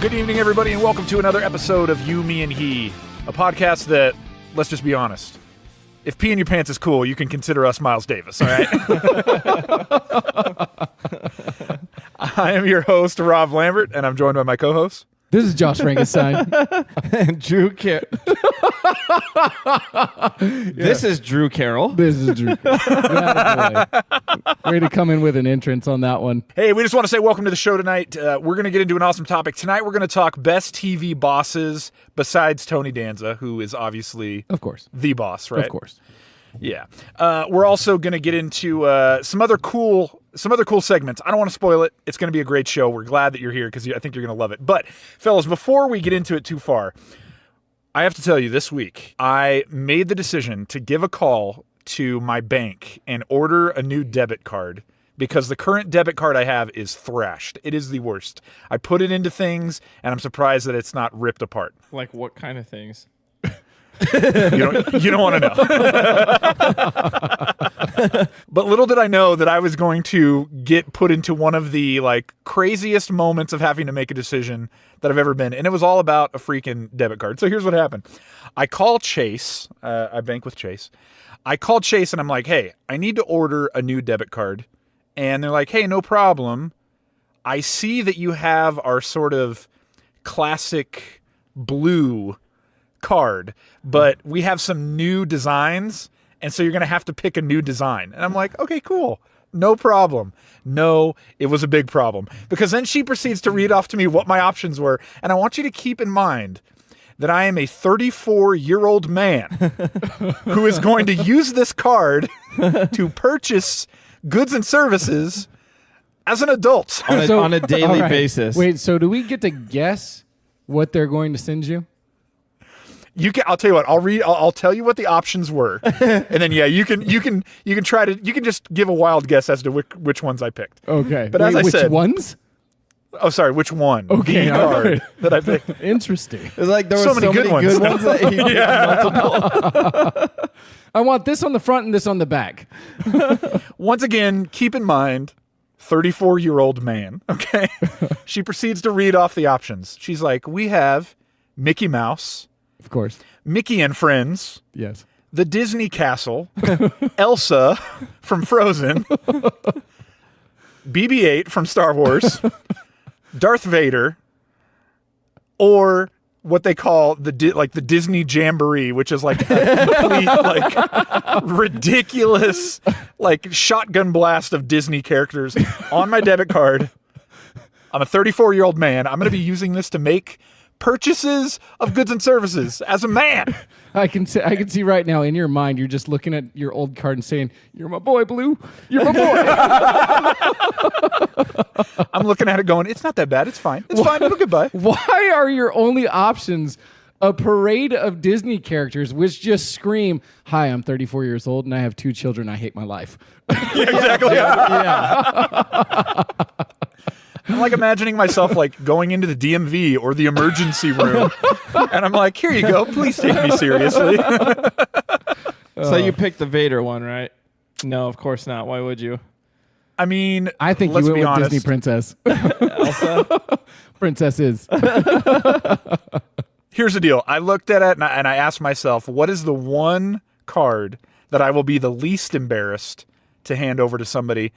Good evening, everybody, and welcome to another episode of You, Me, and He, a podcast that, let's just be honest, if pee in your pants is cool, you can consider us Miles Davis, all right? I am your host, Rob Lambert, and I'm joined by my co-host. This is Josh Frankenstein. And This is Drew Carroll. This is Drew. Way to come in with an entrance on that one. Hey, we just want to say welcome to the show tonight. We're going to get into an awesome topic. Tonight, we're going to talk best TV bosses besides Tony Danza, who is obviously, of course, the boss, right? Of course. Yeah. We're also going to get into some other cool segments. I don't want to spoil it. It's going to be a great show. We're glad that you're here because I think you're going to love it. But, fellas, before we get into it too far, I have to tell you, this week, I made the decision to give a call to my bank and order a new debit card because the current debit card I have is thrashed. It is the worst. I put it into things, and I'm surprised that it's not ripped apart. Like what kind of things? You don't want to know. But little did I know that I was going to get put into one of the craziest moments of having to make a decision that I've ever been. And it was all about a freaking debit card. So here's what happened. I call Chase. I bank with Chase. I called Chase and I'm like, hey, I need to order a new debit card. And they're like, hey, no problem. I see that you have our sort of classic blue card, but we have some new designs, and so you're going to have to pick a new design. And I'm like, okay, cool. No problem. No, it was a big problem. Because then she proceeds to read off to me what my options were, and I want you to keep in mind that I am a 34-year-old man who is going to use this card to purchase goods and services as an adult. On a daily basis. Wait, so do we get to guess what they're going to send you? I'll tell you what. I'll tell you what the options were, and then you can just give a wild guess as to which ones I picked. Okay, but as I said, which ones? Oh, sorry, which one? Okay, the card that I picked. Interesting. It's like there were so many good ones that he yeah. I want this on the front and this on the back. Once again, keep in mind, 34-year-old man. Okay, she proceeds to read off the options. She's like, we have Mickey Mouse. Of course. Mickey and Friends. Yes. The Disney Castle. Elsa from Frozen. BB-8 from Star Wars. Darth Vader. Or what they call the Disney Jamboree, which is like a complete ridiculous shotgun blast of Disney characters on my debit card. I'm a 34-year-old man. I'm going to be using this to make purchases of goods and services as a man. I can see right now in your mind you're just looking at your old card and saying, "You're my boy, Blue. You're my boy." I'm looking at it going, "It's not that bad. It's fine. It's fine. It'll goodbye." Why are your only options a parade of Disney characters which just scream, "Hi, I'm 34 years old and I have 2 children. I hate my life." Yeah, exactly. Yeah. I'm imagining myself going into the DMV or the emergency room, and I'm like, "Here you go. Please take me seriously." So you picked the Vader one, right? No, of course not. Why would you? I mean, I think let's you be went with honest. Disney princess. Elsa? Princesses. Here's the deal. I looked at it and I asked myself, what is the one card that I will be the least embarrassed to hand over to somebody?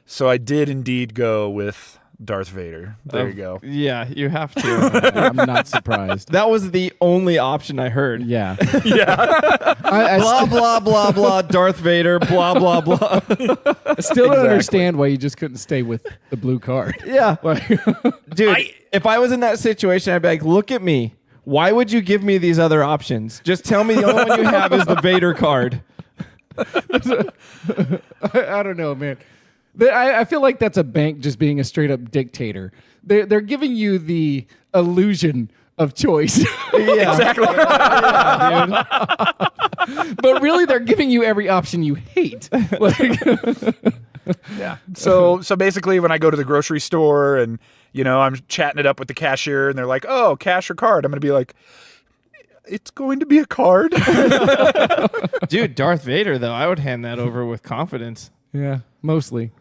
So I did indeed go with Darth Vader. There you go. Yeah, you have to. I'm not surprised. That was the only option I heard. Yeah. Yeah. Blah, blah, blah, blah, Darth Vader, blah, blah, blah. I still don't understand why you just couldn't stay with the blue card. Yeah. Dude, if I was in that situation, I'd be like, look at me. Why would you give me these other options? Just tell me the only one you have is the Vader card. I don't know, man. I feel like that's a bank just being a straight up dictator. They're giving you the illusion of choice. Yeah, exactly. Yeah, dude. But really, they're giving you every option you hate. Yeah. So basically, when I go to the grocery store and I'm chatting it up with the cashier, and they're like, "Oh, cash or card?" I'm going to be like, "It's going to be a card." Dude, Darth Vader though, I would hand that over with confidence. Yeah, mostly.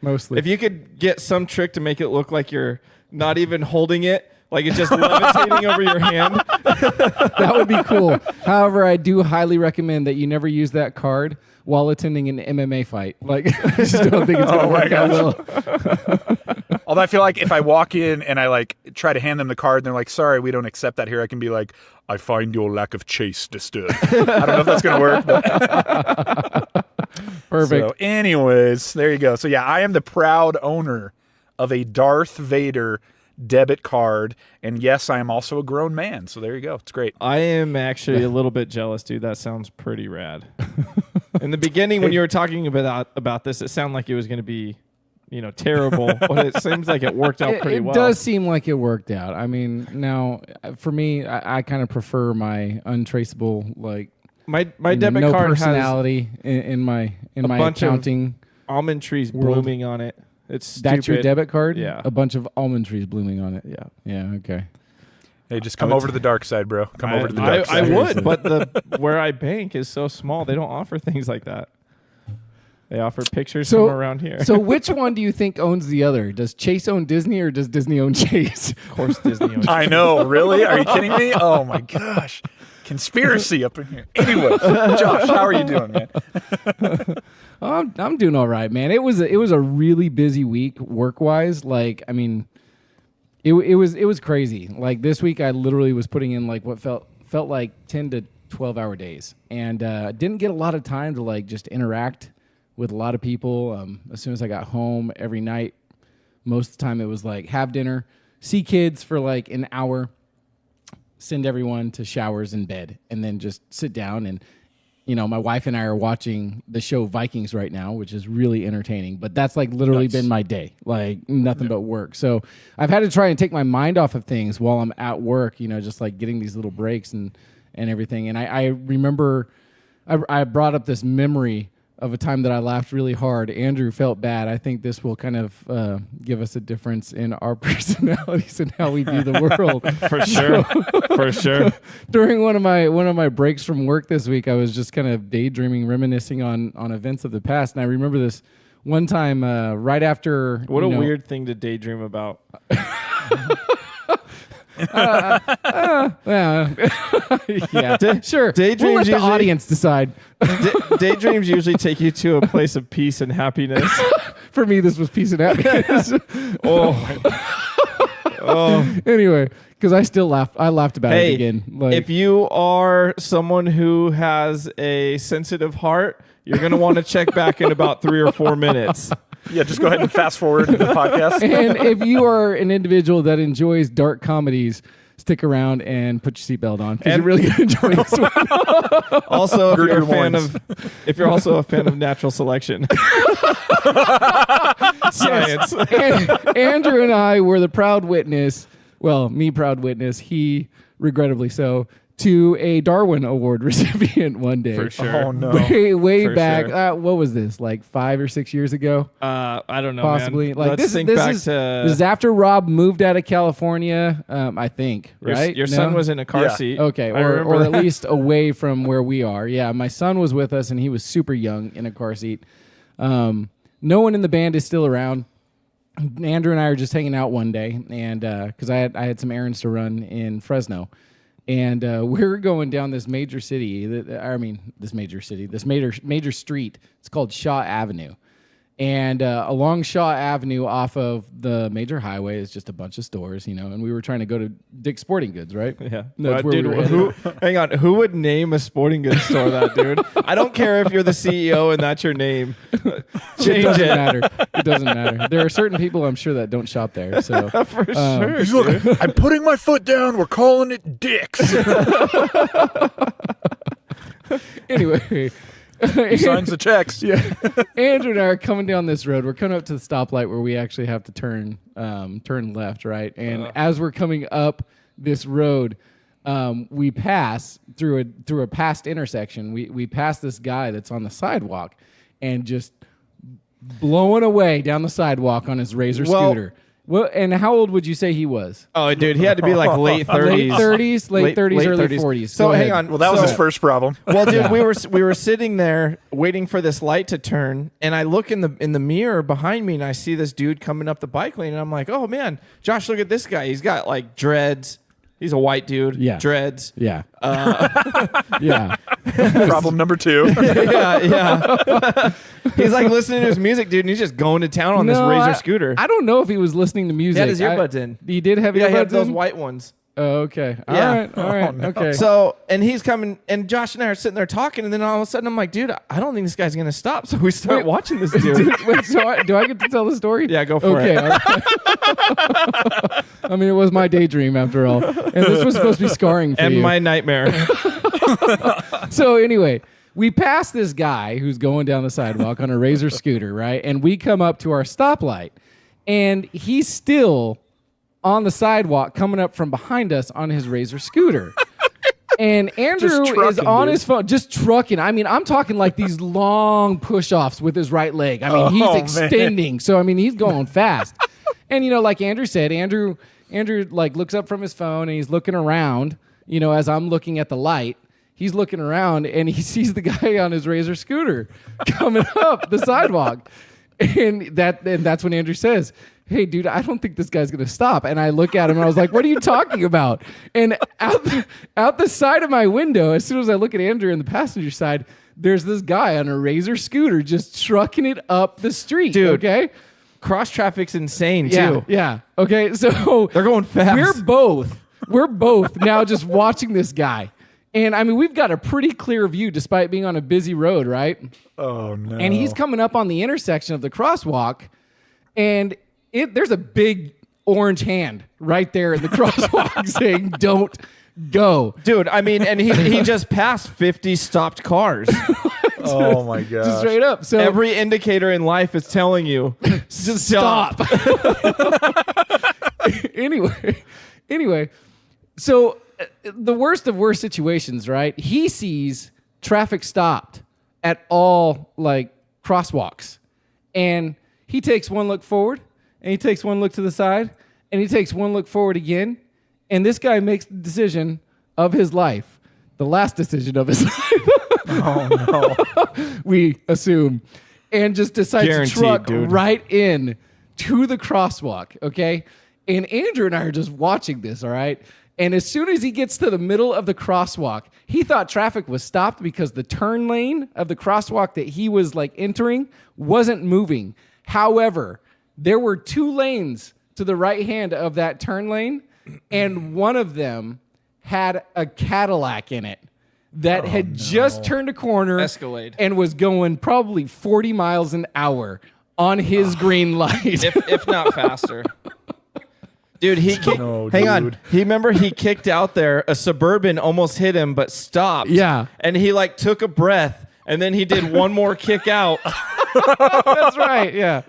If you could get some trick to make it look like you're not even holding it, Like it's just levitating over your hand. That would be cool. However, I do highly recommend that you never use that card while attending an MMA fight. Like, I just don't think it's going to work out well. Although I feel like if I walk in and I like try to hand them the card and they're like, sorry, we don't accept that here, I can be like, I find your lack of chase disturbing. I don't know if that's going to work. But Perfect. So anyways, there you go. So yeah, I am the proud owner of a Darth Vader debit card. And yes, I am also a grown man. So there you go. It's great. I am actually a little bit jealous, dude. That sounds pretty rad. In the beginning, when you were talking about this, it sounded like it was going to be, terrible. But it seems like it worked out pretty well. It does seem like it worked out. I mean, now for me, I kind of prefer my untraceable, like my debit no card personality in my bunch accounting. Of almond trees blooming on it. It's stupid. That's your debit card? Yeah. A bunch of almond trees blooming on it. Yeah. Yeah. Okay. Hey, just come over to the dark side, bro. Come over to the dark I side. would, but where I bank is so small. They don't offer things like that. They offer pictures from around here. So which one do you think owns the other? Does Chase own Disney or does Disney own Chase? Of course, Disney owns. I know. Really? Are you kidding me? Oh my gosh. Conspiracy up in here. Anyway, Josh, how are you doing, man? I'm doing all right, man. It was a really busy week work wise. Like, I mean, it was crazy. Like this week, I literally was putting in like what felt like 10 to 12-hour days, and didn't get a lot of time to like just interact with a lot of people. As soon as I got home, every night, most of the time it was like have dinner, see kids for like an hour, send everyone to showers and bed, and then just sit down. And my wife and I are watching the show Vikings right now, which is really entertaining. But that's like literally been my day, like nothing but work. So I've had to try and take my mind off of things while I'm at work, just like getting these little breaks and everything. And I remember I brought up this memory of a time that I laughed really hard. Andrew felt bad. I think this will kind of give us a difference in our personalities and how we view the world. For sure. For sure. During one of my breaks from work this week, I was just kind of daydreaming, reminiscing on events of the past. And I remember this one time right after... What a weird thing to daydream about. Yeah, sure. Daydreams we'll let the usually, audience decide. Daydreams usually take you to a place of peace and happiness. For me, this was peace and happiness. Anyway, because I still laughed. I laughed about it again. Like, if you are someone who has a sensitive heart, you're going to want to check back in about 3 or 4 minutes. Yeah, just go ahead and fast forward to the podcast. And if you are an individual that enjoys dark comedies, stick around and put your seatbelt on because you're really going to enjoy this one. Also, if you're also a fan of natural selection. Science. Andrew and I were the proud witness, well, me proud witness, he regrettably so, to a Darwin Award recipient one day. For sure. Oh, no. Way For back. sure. What was this? Like 5 or 6 years ago? I don't know, Possibly. man. Like Let's think back to... This is after Rob moved out of California, I think, right? Your son was in a car seat. Okay, or at least away from where we are. Yeah, my son was with us, and he was super young in a car seat. No one in the band is still around. Andrew and I are just hanging out one day, and because I had some errands to run in Fresno. And we're going down this major street. It's called Shaw Avenue. And along Shaw Avenue off of the major highway is just a bunch of stores, and we were trying to go to Dick's Sporting Goods, right? Yeah. That's where dude, we were headed. hang on. Who would name a sporting goods store that, dude? I don't care if you're the CEO and that's your name. Change It doesn't it. matter. It doesn't matter. There are certain people I'm sure that don't shop there. So For sure. He's looking, I'm putting my foot down. We're calling it Dick's. anyway. He signs the checks. Yeah. Andrew and I are coming down this road. We're coming up to the stoplight where we actually have to turn left, right? And as we're coming up this road, we pass through a past intersection. We pass this guy that's on the sidewalk and just blowing away down the sidewalk on his Razor scooter. Well, and how old would you say he was? Oh, dude, he had to be like late 30s. Late 30s, early 40s. So Go hang ahead. on. Well, that was So- his first problem. Well, dude, we were sitting there waiting for this light to turn, and I look in the mirror behind me, and I see this dude coming up the bike lane, and I'm like, oh man, Josh, look at this guy. He's got like dreads. He's a white dude. Yeah. Dreads. Yeah. Yeah. Problem number 2. Yeah. He's like listening to his music, dude, and he's just going to town on this Razor scooter. I don't know if he was listening to music. He had his earbuds in. He did have Yeah, earbuds he had those in? white ones. Oh, okay. All Yeah. right. All right. no. Okay. So, and he's coming, and Josh and I are sitting there talking, and then all of a sudden I'm like, dude, I don't think this guy's going to stop. So we start Wait. watching this dude. Wait, so do I get to tell the story? Yeah, go for Okay. it. All right. I mean, it was my daydream after all. And this was supposed to be scarring for And you. my nightmare. So anyway, we pass this guy who's going down the sidewalk on a Razor scooter, right? And we come up to our stoplight, and he's still on the sidewalk coming up from behind us on his Razor scooter. And Andrew Just is trucking, on dude. his phone, just trucking. I mean, I'm talking like these long push-offs with his right leg. I mean, Oh, he's extending. So, I mean, he's going fast. And, like Andrew said, Andrew like looks up from his phone and he's looking around, as I'm looking at the light. He's looking around and he sees the guy on his Razor scooter coming up the sidewalk. And that's when Andrew says, hey, dude, I don't think this guy's going to stop. And I look at him and I was like, what are you talking about? And out the side of my window, as soon as I look at Andrew in the passenger side, there's this guy on a Razor scooter just trucking it up the street. Dude. Okay. Cross traffic's insane, Yeah. too. Yeah. Okay. So They're going fast. we're both now just watching this guy. And I mean, we've got a pretty clear view despite being on a busy road, right? Oh, no. And he's coming up on the intersection of the crosswalk, and there's a big orange hand right there in the crosswalk saying, don't go. Dude, I mean, and he just passed 50 stopped cars. Oh, my God. Just straight up. So Every indicator in life is telling you, just stop. Anyway, so the worst of worst situations, right? He sees traffic stopped at all like crosswalks, and he takes one look forward, and he takes one look to the side, and he takes one look forward again, and this guy makes the decision of his life, the last decision of his life. Oh, no. We assume, and just decides Guaranteed, to truck dude. right in to the crosswalk, okay? And Andrew and I are just watching this, all right? And as soon as he gets to the middle of the crosswalk, he thought traffic was stopped because the turn lane of the crosswalk that he was like entering wasn't moving. However, there were 2 lanes to the right hand of that turn lane, and one of them had a Cadillac in it that had just turned a corner Escalade. and was going probably 40 miles an hour on his green light. if not faster. Dude, No, hang on. dude. He kicked out there. A Suburban almost hit him, but stopped. Yeah. And he like took a breath, and then he did one more kick out. That's right. Yeah.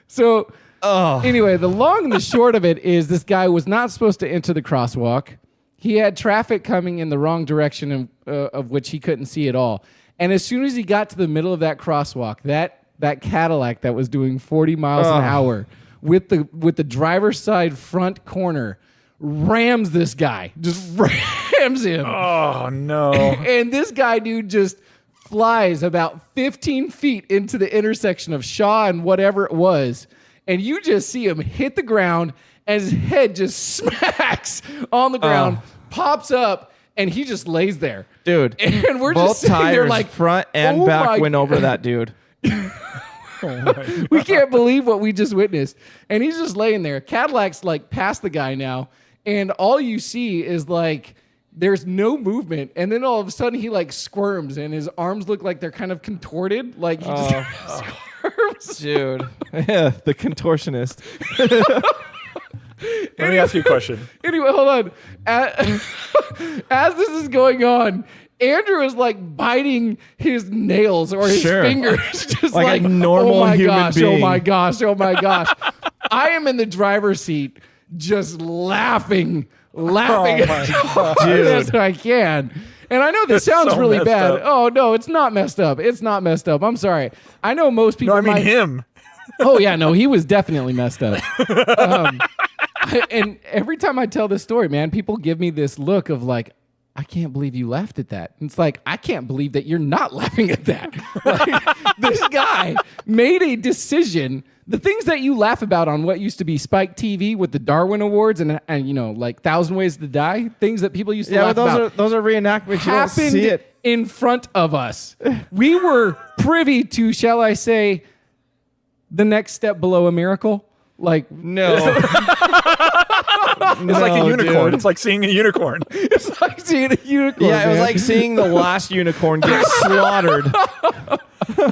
So anyway, the long and the short of it is this guy was not supposed to enter the crosswalk. He had traffic coming in the wrong direction of which he couldn't see at all. And as soon as he got to the middle of that crosswalk, that Cadillac that was doing 40 miles an hour with the driver's side front corner rams this guy. Just rams him. Oh, no. And this guy, dude, just flies about 15 feet into the intersection of Shaw and whatever it was. And you just see him hit the ground and his head just smacks on the ground, pops up, and he just lays there. Dude. And we're Both just sitting there tires, like, front and oh back, my went over that dude. we can't believe what we just witnessed. And he's just laying there. Cadillac's like past the guy now. And all you see is like, there's no movement. And then all of a sudden he like squirms and his arms look like they're kind of contorted. Like he just squirms. Dude. Yeah, the contortionist. Let me ask you a question. Anyway, hold on. As this is going on, Andrew is like biting his nails or his Sure. fingers, just Like like a normal oh my human gosh, being. oh my gosh, oh my gosh. I am in the driver's seat, just laughing Oh, my God. as I can. And I know this sounds so really messed bad. up. Oh no, it's not messed up. It's not messed up. I'm sorry. I know most people. No, I mean might, him. Oh yeah, no, he was definitely messed up. And every time I tell this story, man, people give me this look of like, I can't believe you laughed at that. And it's like, I can't believe that you're not laughing at that. Like, this guy made a decision. The things that you laugh about on what used to be Spike TV with the Darwin Awards and you know, like 1,000 Ways to Die, things that people used to laugh about. Those are reenactments. You don't see Happened it. in front of us. We were privy to, shall I say, the next step below a miracle. Like, No. It's like a unicorn. Dude. It's like seeing a unicorn. it's like seeing a unicorn. Yeah, it was man. like seeing the last unicorn get slaughtered.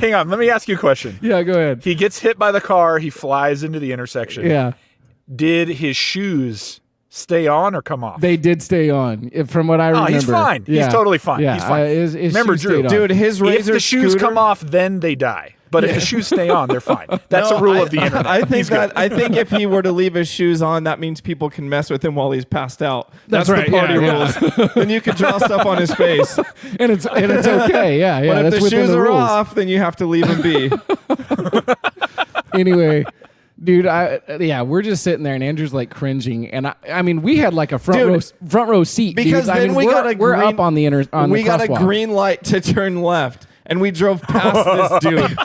Hang on, let me ask you a question. Yeah, go ahead. He gets hit by the car. He flies into the intersection. Yeah, Did his shoes stay on or come off? they did stay on. From what I remember, he's fine. He's totally fine. Yeah, He's fine. his Remember, shoes Drew, stayed on. Dude, his if razor the shoes scooter, come off, then they die. But if the shoes stay on, they're fine. That's a rule of the internet. I think He's good. I think if he were to leave his shoes on, that means people can mess with him while he's passed out. That's the right, party yeah, rules. Then you can draw stuff on his face. and it's okay. Yeah, yeah. But if that's the within shoes the are rules. off, then you have to leave him be. Anyway, dude, we're just sitting there, and Andrew's like cringing, and I mean, we had like a front row seat Because dude. then I mean, we're up on the we got a crosswalk. green light to turn left, and we drove past this dude.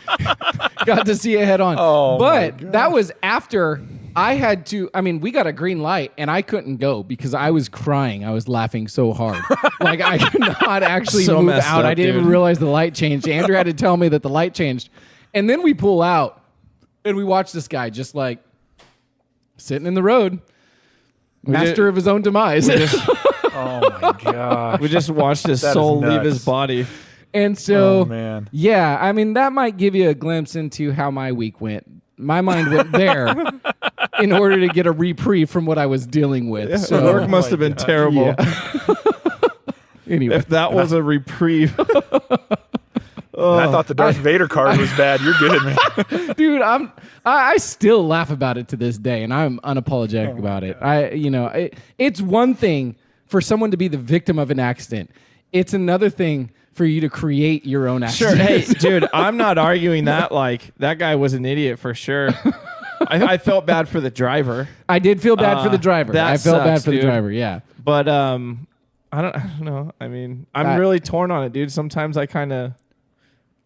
Got to see it head on. Oh, my but that was after I had to. I mean, we got a green light, and I couldn't go because I was crying. I was laughing so hard, like I could not actually So move messed out. up, I didn't dude. even realize the light changed. Andrew had to tell me that the light changed, and then we pull out, and we watch this guy just like sitting in the road, master of his own demise. Oh my gosh. We just watched his That is soul leave nuts. his body. And so, Oh, man. yeah, I mean, that might give you a glimpse into how my week went. My mind went there in order to get a reprieve from what I was dealing with. So, Work must have been terrible. anyway, If that was a reprieve. I thought the Darth Vader card was bad. You're good, man. dude, I still laugh about it to this day, and I'm unapologetic about it. It's one thing for someone to be the victim of an accident. It's another thing for you to create your own Sure. accident. Hey, dude, I'm not arguing that. Like, that guy was an idiot for sure. I felt bad for the driver. I did feel bad for the driver. that I felt bad sucks, for the dude. driver. Yeah. But I don't know. I mean, I'm really torn on it, dude. Sometimes I kind of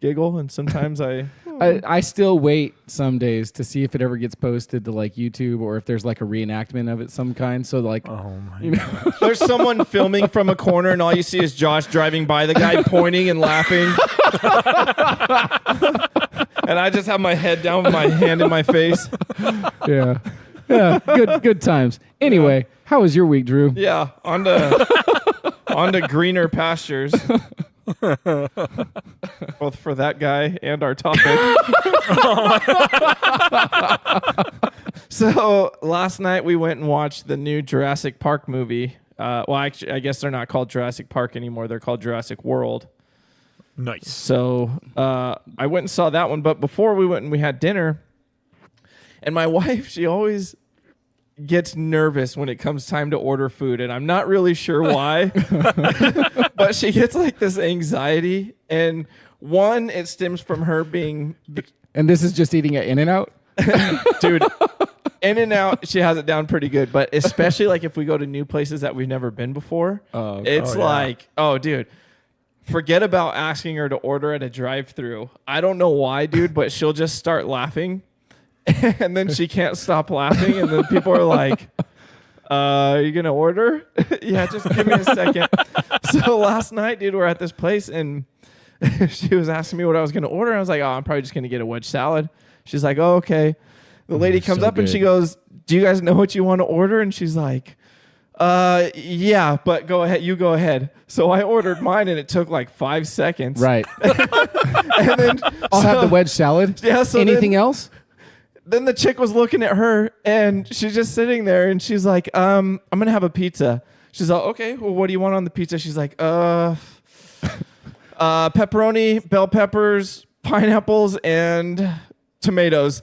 giggle, and sometimes I still wait some days to see if it ever gets posted to like YouTube or if there's like a reenactment of it some kind. So like, there's someone filming from a corner, and all you see is Josh driving by the guy, pointing and laughing. And I just have my head down with my hand in my face. yeah, good times. Anyway, how was your week, Drew? Yeah, on to greener pastures. Both for that guy and our topic. So last night we went and watched the new Jurassic Park movie. Well, actually, I guess they're not called Jurassic Park anymore. They're called Jurassic World. Nice. So I went and saw that one. But before we went and we had dinner, and my wife, she always gets nervous when it comes time to order food, and I'm not really sure why. But she gets like this anxiety, and one, it stems from her being, And this is just eating at In-N-Out? dude, In-N-Out, she has it down pretty good, but especially like if we go to new places that we've never been before, it's like, oh, dude, forget about asking her to order at a drive-thru. I don't know why, dude, but she'll just start laughing, and then she can't stop laughing, and then people are like, are you gonna order? Yeah, just give me a second. So last night, dude, we're at this place, and she was asking me what I was gonna order. I was like, oh, I'm probably just gonna get a wedge salad. She's like, oh, okay. The lady comes up and she goes, do you guys know what you want to order? And she's like, yeah, but go ahead. You go ahead. So I ordered mine, and it took like 5 seconds. Right. And then I'll have the wedge salad. Yeah, so Anything else? Then the chick was looking at her, and she's just sitting there, and she's like, I'm gonna have a pizza. She's like, okay, well, what do you want on the pizza? She's like, pepperoni, bell peppers, pineapples, and tomatoes.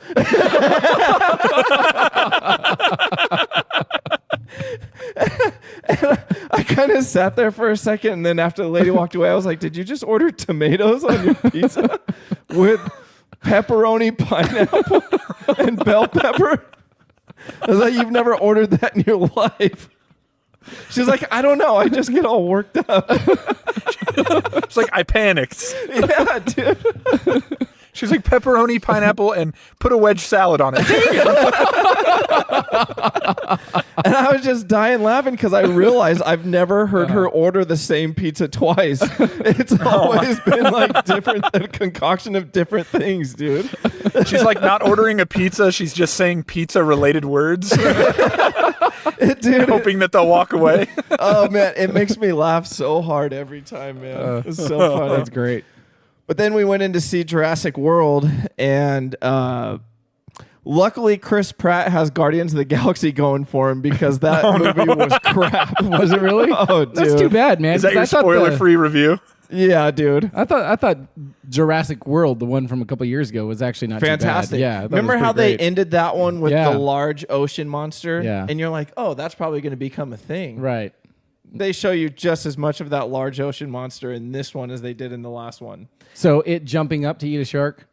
I kind of sat there for a second, and then after the lady walked away, I was like, did you just order tomatoes on your pizza with pepperoni, pineapple, and bell pepper. I was like, you've never ordered that in your life. She's like, I don't know. I just get all worked up. It's like I panicked. Yeah, dude. She's like, pepperoni, pineapple, and put a wedge salad on it. And I was just dying laughing because I realized I've never heard her order the same pizza twice. It's always been like a concoction of different things, dude. She's like not ordering a pizza. She's just saying pizza-related words, Dude, hoping that they'll walk away. oh man, it makes me laugh so hard every time, man. It's so funny. That's great. But then we went in to see Jurassic World, and luckily Chris Pratt has Guardians of the Galaxy going for him because that movie was crap. Was it really? Oh, dude. That's too bad, man. Is that your spoiler-free review? Yeah, dude. I thought Jurassic World, the one from a couple years ago, was actually not Fantastic. too bad. Yeah. I thought it Remember was how pretty they great. ended that one with Yeah. the large ocean monster? Yeah. And you're like, oh, that's probably going to become a thing. Right. They show you just as much of that large ocean monster in this one as they did in the last one. So it jumping up to eat a shark.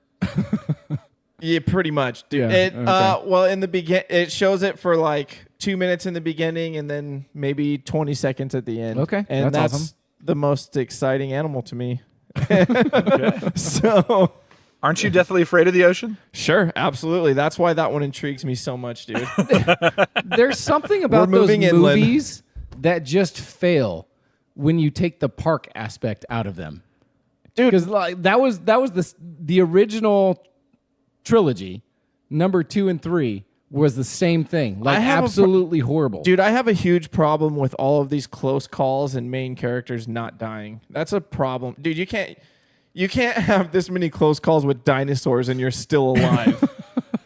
Yeah, pretty much, dude. Yeah, It okay. well in the it shows it for like 2 minutes in the beginning and then maybe 20 seconds at the end. Okay, and that's that's awesome. the most exciting animal to me. So Aren't you deathly afraid of the ocean? sure, absolutely. That's why that one intrigues me so much, dude. There's something about We're those moving inland. movies that just fail when you take the park aspect out of them. Dude. Because like that was the original trilogy. Number 2 and 3 was the same thing. Like I have absolutely horrible. Dude, I have a huge problem with all of these close calls and main characters not dying. That's a problem. Dude, you can't have this many close calls with dinosaurs and you're still alive.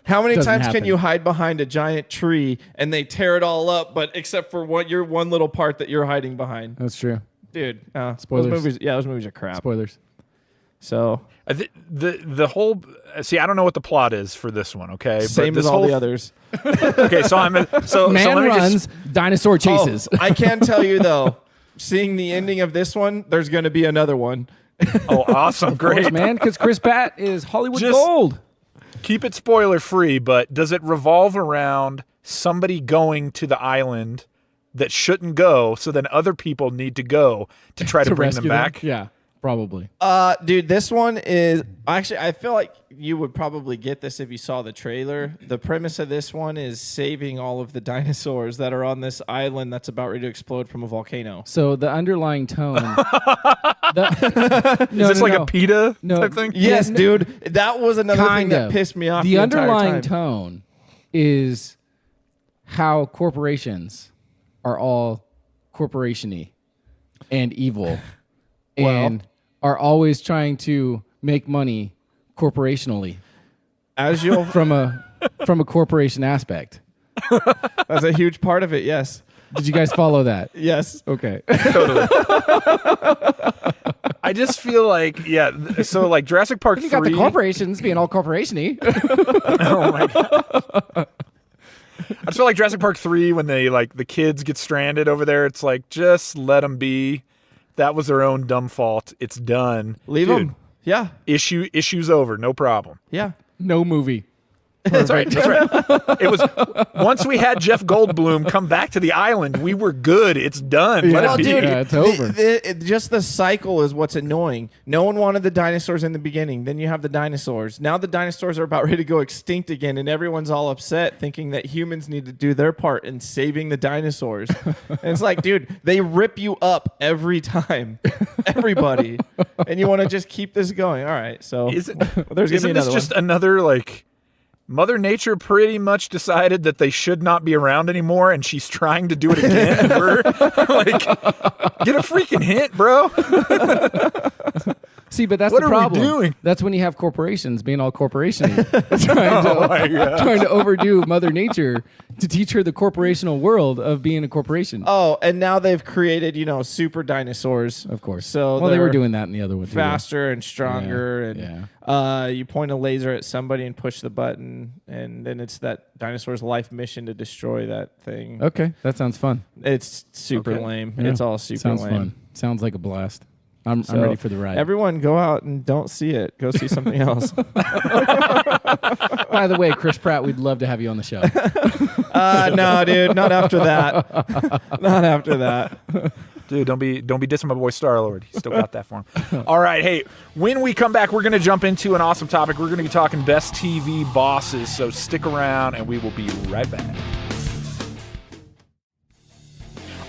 How many Doesn't times happen. can you hide behind a giant tree and they tear it all up, but except for your one little part that you're hiding behind? That's true. Dude, Spoilers. those movies are crap. Spoilers. So The whole I don't know what the plot is for this one. Okay, same but as this all whole the others. Okay, so Man let me runs, dinosaur chases. Oh, I can tell you though, seeing the ending of this one, there's going to be another one. Oh, awesome, Of course, great, man, because Chris Pratt is Hollywood Just- gold. Keep it spoiler free, but does it revolve around somebody going to the island that shouldn't go, so then other people need to go to try to bring them rescue back? Yeah, probably. Dude, this one is actually, I feel like you would probably get this if you saw the trailer. The premise of this one is saving all of the dinosaurs that are on this island that's about ready to explode from a volcano. So the underlying tone. Is this like a PETA type thing? Yes, Yeah, dude. That was another thing Kind that of. pissed me off. The entire underlying time. tone is how corporations are all corporation-y and evil and are always trying to make money corporationally As you'll, from a corporation aspect. that's a huge part of it. Yes, Did you guys follow that? yes. Okay. Totally. I just feel like, so like Jurassic Park 3. You got the corporations being all corporation-y. Oh my God. I just feel like Jurassic Park 3 when they like the kids get stranded over there. It's like, just let them be. That was their own dumb fault. It's done. Leave Dude, them. Yeah, Issues over. No problem. yeah. No movie. That's right. That's right. It was once we had Jeff Goldblum come back to the island, we were good. It's done. Let Yeah. it be. Dude, it's over. Just the cycle is what's annoying. No one wanted the dinosaurs in the beginning. Then you have the dinosaurs. Now the dinosaurs are about ready to go extinct again, and everyone's all upset, thinking that humans need to do their part in saving the dinosaurs. And it's like, dude, they rip you up every time, everybody, and you want to just keep this going. All right, so Isn't there's gonna be this another just one. another like Mother Nature pretty much decided that they should not be around anymore, and she's trying to do it again. And we're like, get a freaking hint, bro. See, but that's What the are we problem. doing? That's when you have corporations being all corporation Oh my God. trying to overdo Mother Nature to teach her the corporational world of being a corporation. Oh, and now they've created, super dinosaurs. Of course. So well, they were they're doing that in the other one too. faster and stronger, Yeah, and you point a laser at somebody and push the button, and then it's that dinosaur's life mission to destroy that thing. Okay, that sounds fun. It's super Okay. lame. Yeah. It's all super Sounds lame. fun. Sounds like a blast. I'm ready for the ride. Everyone, go out and don't see it. Go see something else. By the way, Chris Pratt, we'd love to have you on the show. No, dude, not after that. Not after that. Dude, don't be dissing my boy Star-Lord. He's still got that for him. All right, hey, when we come back, we're going to jump into an awesome topic. We're going to be talking best TV bosses, so stick around, and we will be right back.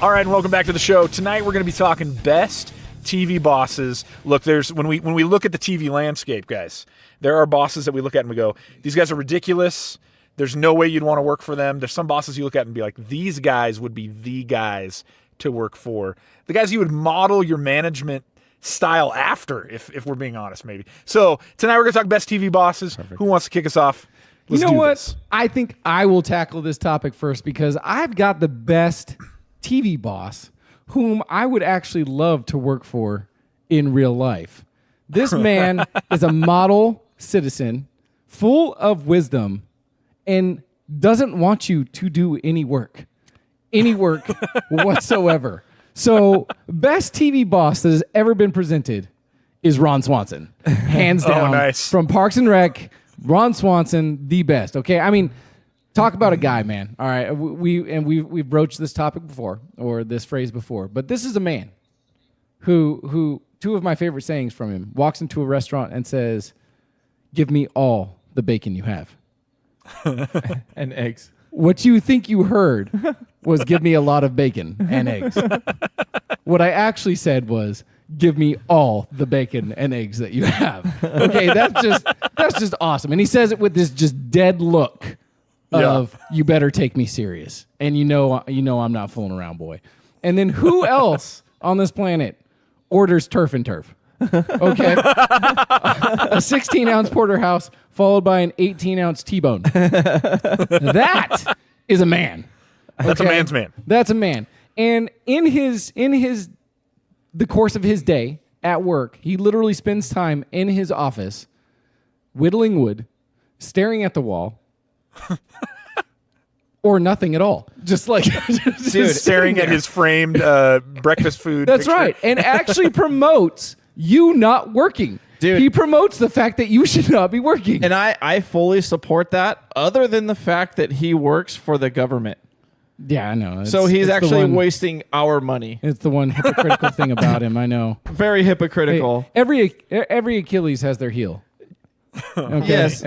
All right, and welcome back to the show. Tonight, we're going to be talking best TV bosses. Look, when we look at the TV landscape, guys, there are bosses that we look at and we go, these guys are ridiculous. There's no way you'd want to work for them. There's some bosses you look at and be like, these guys would be the guys to work for. The guys you would model your management style after, if we're being honest, maybe. So tonight we're going to talk best TV bosses. Perfect. Who wants to kick us off? Let's you know do what? This. I think I will tackle this topic first because I've got the best TV boss whom I would actually love to work for in real life. This man is a model citizen, full of wisdom, and doesn't want you to do any work whatsoever. So, best TV boss that has ever been presented is Ron Swanson. Hands down. Nice. From Parks and Rec, Ron Swanson, the best. Okay, I mean, talk about a guy, man. All right, we've broached this topic before, or this phrase before, but this is a man who two of my favorite sayings from him, walks into a restaurant and says, "Give me all the bacon you have." And eggs. What you think you heard was give me a lot of bacon and eggs. What I actually said was give me all the bacon and eggs that you have. Okay, that's just awesome. And he says it with this just dead look of you better take me serious. And you know I'm not fooling around, boy. And then who else on this planet orders turf and turf? Okay. A 16-ounce porterhouse followed by an 18-ounce T-bone. That is a man. That's a man's man. That's a man. And in the course of his day at work, he literally spends time in his office whittling wood, staring at the wall, or nothing at all. Just like staring at his framed breakfast food. That's picture. right. And actually promotes you not working. Dude. He promotes the fact that you should not be working. And I fully support that, other than the fact that he works for the government. Yeah, I know. So he's actually wasting our money. It's the one hypocritical thing about him, I know. Very hypocritical. Hey, every Achilles has their heel. Okay? Yes.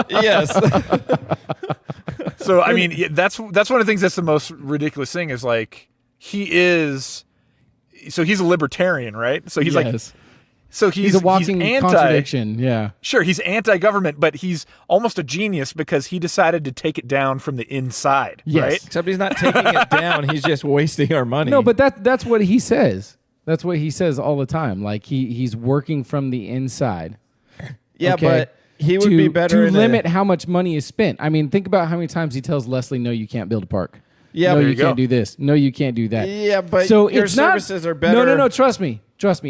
Yes. So I mean, that's one of the things that's the most ridiculous thing is like he's a libertarian, right? So he's Yes. he's a walking contradiction. Yeah. Sure, he's anti-government, but he's almost a genius because he decided to take it down from the inside, Yes. right? Except he's not taking it down. He's just wasting our money. No, but that's what he says. That's what he says all the time. Like he's working from the inside. Yeah, Okay? but he would be better to limit how much money is spent. I mean, think about how many times he tells Leslie, "No, you can't build a park. Yeah, no, there you you go. can't do this. No, you can't do that." Yeah, but so your it's not- services are better. No. Trust me.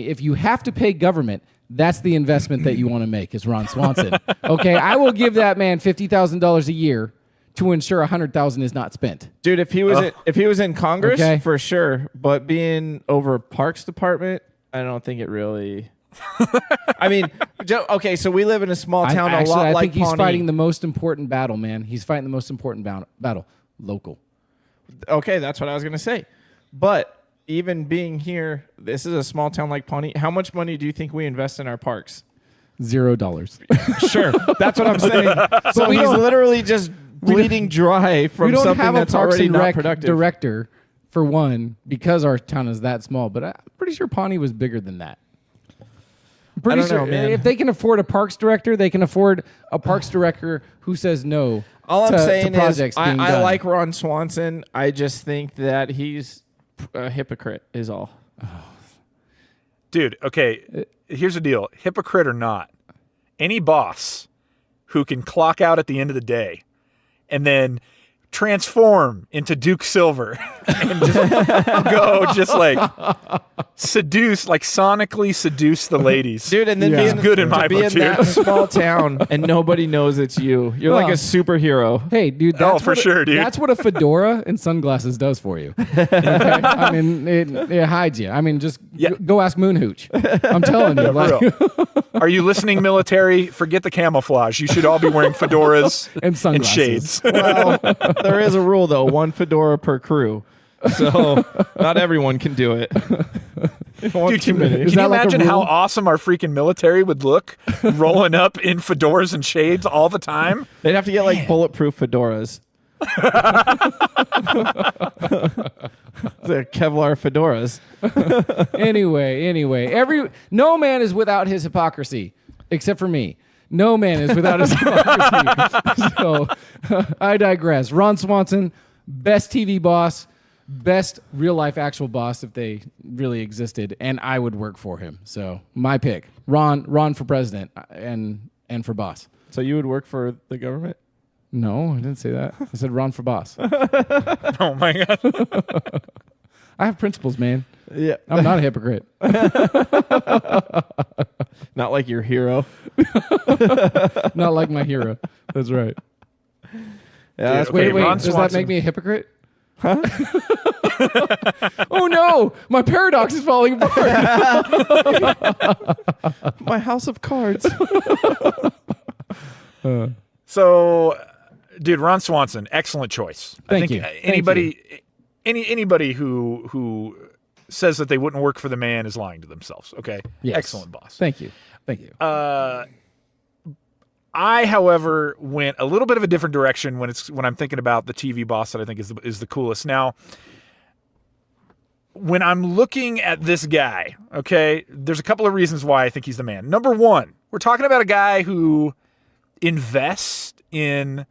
If you have to pay government, that's the investment that you want to make. Is Ron Swanson? Okay, I will give that man $50,000 a year to ensure $100,000 is not spent. Dude, if he was in Congress, Okay. for sure. But being over Parks Department, I don't think it really. I mean, okay, so we live in a small town, I a lot like think he's Pawnee. fighting the most important battle, man. He's fighting the most important battle. Local. Okay, that's what I was gonna say. But even being here, this is a small town like Pawnee. How much money do you think we invest in our parks? $0. Sure, that's what I'm saying. So we he's don't- literally just bleeding dry from We don't something have a that's Parks already and not Rec productive. director, for one, because our town is that small. But I'm pretty sure Pawnee was bigger than that. I'm pretty I don't sure know, man. if they can afford a parks director, they can afford a parks director who says no. All I'm to saying is, projects being I done. like Ron Swanson. I just think that he's a hypocrite. Is all. Dude, okay, here's the deal. Hypocrite or not, any boss who can clock out at the end of the day and then transform into Duke Silver and just go just like seduce, like sonically seduce the ladies. Dude, and then Yeah. be He's in, good in to my be book, in dude. that small town and nobody knows it's you. You're like a superhero. Hey, dude. Oh, That's for sure, dude. That's what a fedora and sunglasses does for you. Okay? I mean, it hides you. I mean, just go ask Moon Hooch. I'm telling you. Like, Real. Are you listening, military? Forget the camouflage. You should all be wearing fedoras and sunglasses. shades. Well, there is a rule though: one fedora per crew. So not everyone can do it. Dude, can Is you that like a imagine how rule? awesome our freaking military would look rolling up in fedoras and shades all the time? They'd have to get like bulletproof fedoras. The Kevlar fedoras. Anyway, no man is without his hypocrisy, except for me. No man is without his hypocrisy. So I digress. Ron Swanson, best TV boss, best real life actual boss if they really existed, and I would work for him. So my pick, Ron for president and for boss. So you would work for the government? No, I didn't say that. I said Ron for boss. Oh my God. I have principles, man. Yeah. I'm not a hypocrite. Not like your hero. Not like my hero. That's right. Yeah, that's okay, Wait, Ron does that Swanson. make me a hypocrite? Huh? Oh no, my paradox is falling apart. my house of cards. So, dude, Ron Swanson, excellent choice. Thank I you. think Thank anybody who says that they wouldn't work for the man is lying to themselves. Okay, Yes. excellent boss. Thank you. I, however, went a little bit of a different direction when I'm thinking about the TV boss that I think is the coolest. Now, when I'm looking at this guy, okay, there's a couple of reasons why I think he's the man. Number one, we're talking about a guy who invests in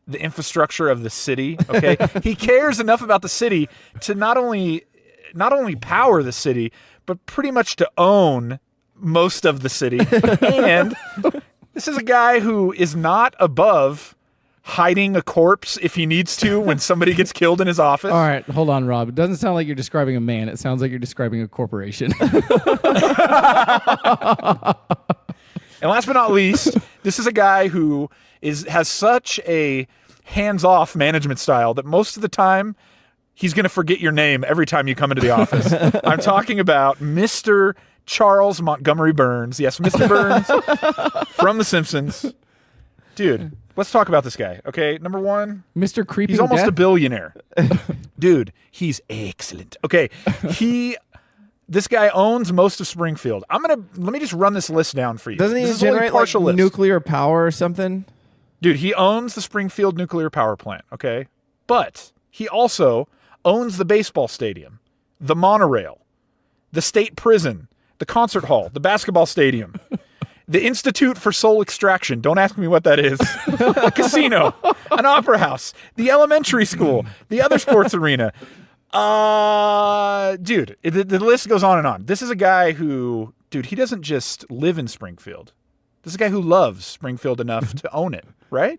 the infrastructure of the city. Okay, he cares enough about the city to not only power the city, but pretty much to own most of the city. And this is a guy who is not above hiding a corpse if he needs to when somebody gets killed in his office. All right, hold on, Rob. It doesn't sound like you're describing a man. It sounds like you're describing a corporation. And last but not least, this is a guy who has such a hands-off management style that most of the time he's going to forget your name every time you come into the office. I'm talking about Mr. Charles Montgomery Burns. Yes, Mr. Burns from The Simpsons. Dude, let's talk about this guy, okay? Number one, Mr. Creepy. he's almost a billionaire. Dude, he's excellent. Okay, this guy owns most of Springfield. Let me just run this list down for you. Doesn't he This is only generate partial like list. nuclear power or something? Dude, he owns the Springfield nuclear power plant, okay? But he also owns the baseball stadium, the monorail, the state prison, the concert hall, the basketball stadium, the Institute for Soul Extraction. Don't ask me what that is. A casino, an opera house, the elementary school, the other sports arena. Dude, the list goes on and on. This is a guy who, dude, he doesn't just live in Springfield. This is a guy who loves Springfield enough to own it, right?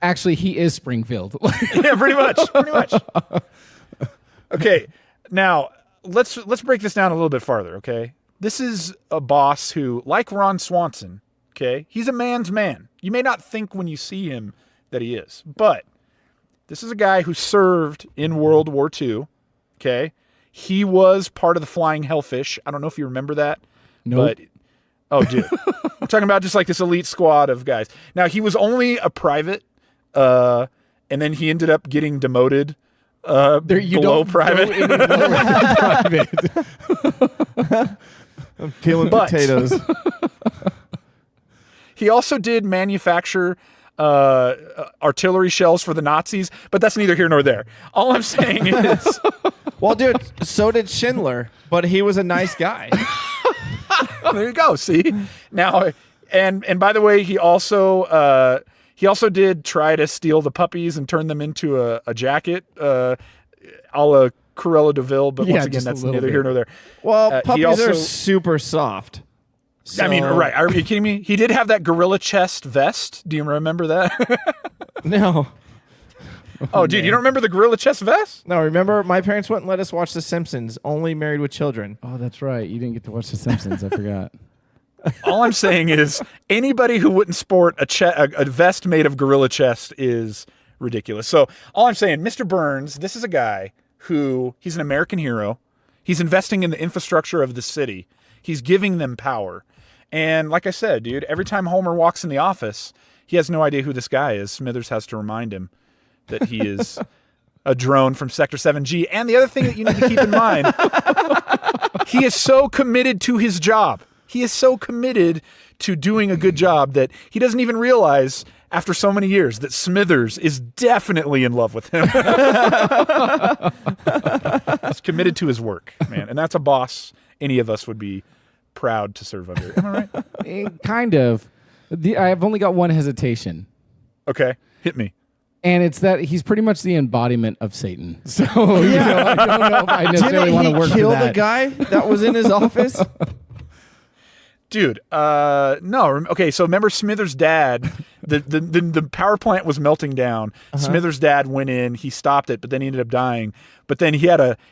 Actually, he is Springfield. Yeah, pretty much. Okay, now let's break this down a little bit farther, okay? This is a boss who, like Ron Swanson, okay, he's a man's man. You may not think when you see him that he is, but this is a guy who served in World War II, okay? He was part of the Flying Hellfish. I don't know if you remember that. Nope. But, oh, dude. We're talking about just like this elite squad of guys. Now, he was only a private, and then he ended up getting demoted below private. I'm peeling But- potatoes. He also did manufacture artillery shells for the Nazis, but that's neither here nor there. All I'm saying is, Well, dude, so did Schindler, but he was a nice guy. there you go. See now, and by the way, he also did try to steal the puppies and turn them into a jacket, a la Cruella de Vil. But Yeah, once again, just a that's little neither bit. here nor there. Well, He puppies also- are super soft. So, I mean, right. Are you kidding me? He did have that gorilla chest vest. Do you remember that? No. Oh, dude, you don't remember the gorilla chest vest? No, remember, my parents wouldn't let us watch The Simpsons, only Married with Children. Oh, that's right. You didn't get to watch The Simpsons. I forgot. All I'm saying is anybody who wouldn't sport a vest made of gorilla chest is ridiculous. So all I'm saying, Mr. Burns, this is a guy who, he's an American hero. He's investing in the infrastructure of the city. He's giving them power. And like I said, dude, every time Homer walks in the office, he has no idea who this guy is. Smithers has to remind him that he is a drone from Sector 7G. And the other thing that you need to keep in mind, he is so committed to his job. He is so committed to doing a good job that he doesn't even realize after so many years that Smithers is definitely in love with him. He's committed to his work, man. And that's a boss any of us would be proud to serve under. Am I right? Kind of. I've only got one hesitation. Okay, hit me. And it's that he's pretty much the embodiment of Satan. So I don't know if I necessarily want to work kill for that. the guy that was in his office? Dude, no. Okay, so remember Smithers' dad, the power plant was melting down. Smithers' dad went in, he stopped it, but then he ended up dying. But then he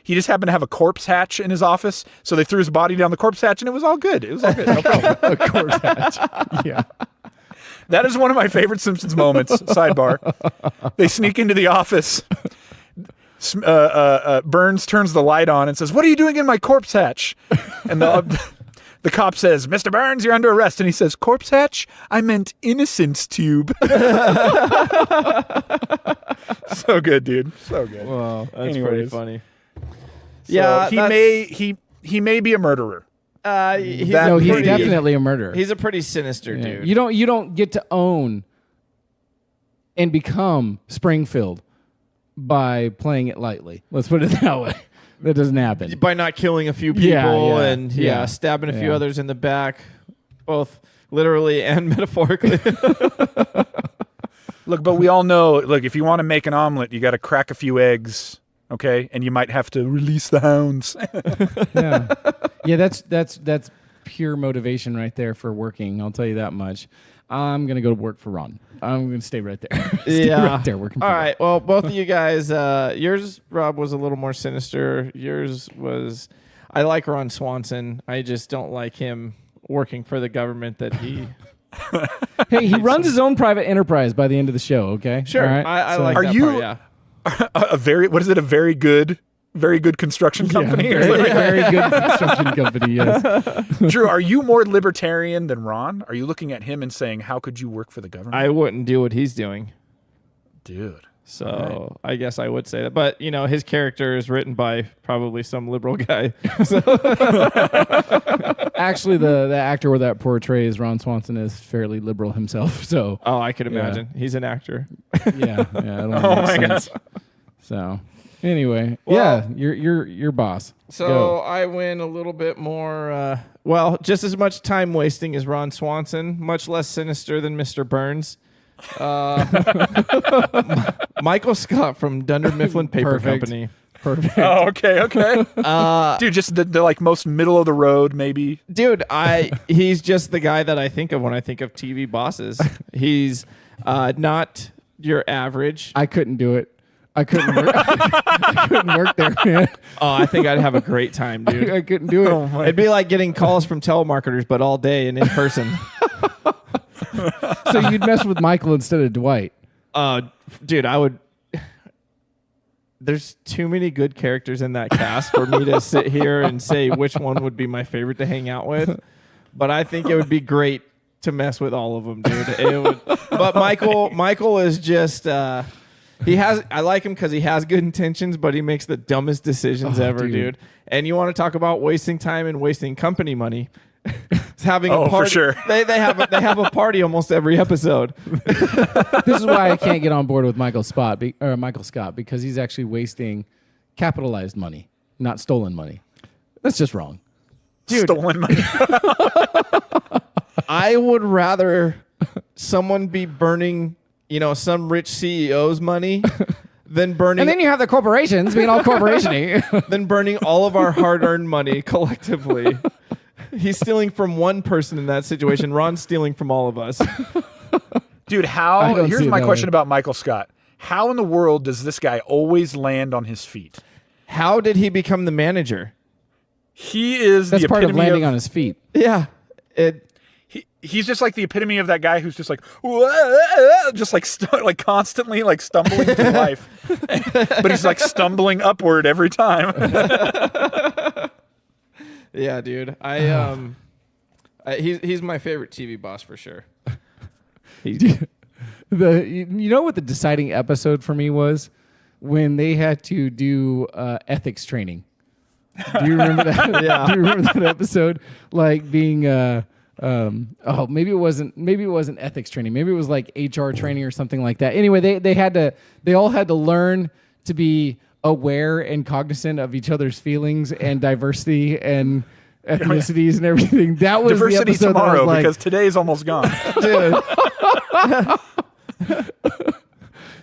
just happened to have a corpse hatch in his office, so they threw his body down the corpse hatch, and it was all good. It was all good. No problem. A corpse hatch. Yeah. That is one of my favorite Simpsons moments. Sidebar. They sneak into the office. Burns turns the light on and says, "What are you doing in my corpse hatch?" And the cop says, "Mr. Burns, you're under arrest." And he says, "Corpse hatch? I meant innocence tube." So good, dude. So good. Wow. That's pretty funny. So Yeah, he may be a murderer. He's definitely a murderer. He's a pretty sinister dude. You don't get to own and become Springfield by playing it lightly. Let's put it that way. That doesn't happen. By not killing a few people and stabbing a few Yeah. others in the back, both literally and metaphorically. Look, but we all know, look, if you want to make an omelet, you got to crack a few eggs, okay? And you might have to release the hounds. Yeah, that's pure motivation right there for working. I'll tell you that much. I'm going to go to work for Ron. I'm going to stay right there. Right there working for All Ron. right. Well, both of you guys, yours, Rob, was a little more sinister. Yours was, I like Ron Swanson. I just don't like him working for the government that he... Hey, he runs his own private enterprise by the end of the show, okay? Sure. All right? I like Are that you- part, yeah. A very good construction company? Very good construction company, yes. Drew, are you more libertarian than Ron? Are you looking at him and saying, how could you work for the government? I wouldn't do what he's doing. Dude. So I guess I would say that. But, his character is written by probably some liberal guy. Actually, the actor where that portrays Ron Swanson is fairly liberal himself. So, Oh, I could imagine. He's an actor. yeah. I don't know. Oh, my God. So, anyway, Well- your boss. So Go. I win a little bit more, just as much time wasting as Ron Swanson, much less sinister than Mr. Burns. Michael Scott from Dunder Mifflin Paper Perfect. Company. Perfect. Oh, okay. Dude, just the like most middle of the road, maybe. Dude, he's just the guy that I think of when I think of TV bosses. He's not your average. I couldn't do it. I couldn't work. I couldn't work there, man. Oh, I think I'd have a great time, dude. I couldn't do it. It'd be like getting calls from telemarketers, but all day and in person. So you'd mess with Michael instead of Dwight. Dude, I would. There's too many good characters in that cast for me to sit here and say which one would be my favorite to hang out with. But I think it would be great to mess with all of them, dude. It would. But Michael is just. I like him because he has good intentions, but he makes the dumbest decisions ever, dude. And you want to talk about wasting time and wasting company money? It's having a party. For sure. They have a party almost every episode. This is why I can't get on board with Michael Scott because he's actually wasting capitalized money, not stolen money. That's just wrong. Dude. Stolen money. I would rather someone be burning, some rich CEO's money than burning And then you have the corporations being all corporation-y. than burning all of our hard-earned money collectively. He's stealing from one person in that situation. Ron's stealing from all of us. Dude, here's my question about Michael Scott. How in the world does this guy always land on his feet? How did he become the manager? He is That's the part of epitome landing on his feet. Yeah. He's just like the epitome of that guy who's just like, just like like constantly like stumbling through life, but he's like stumbling upward every time. Yeah, dude. He's my favorite TV boss for sure. You know what the deciding episode for me was? When they had to do ethics training. Do you remember that? Yeah. Do you remember that episode? Like being maybe it wasn't ethics training. Maybe it was like HR training or something like that. Anyway, they all had to learn to be aware and cognizant of each other's feelings and diversity and ethnicities and everything. That was diversity the episode tomorrow that because today's almost gone. Dude.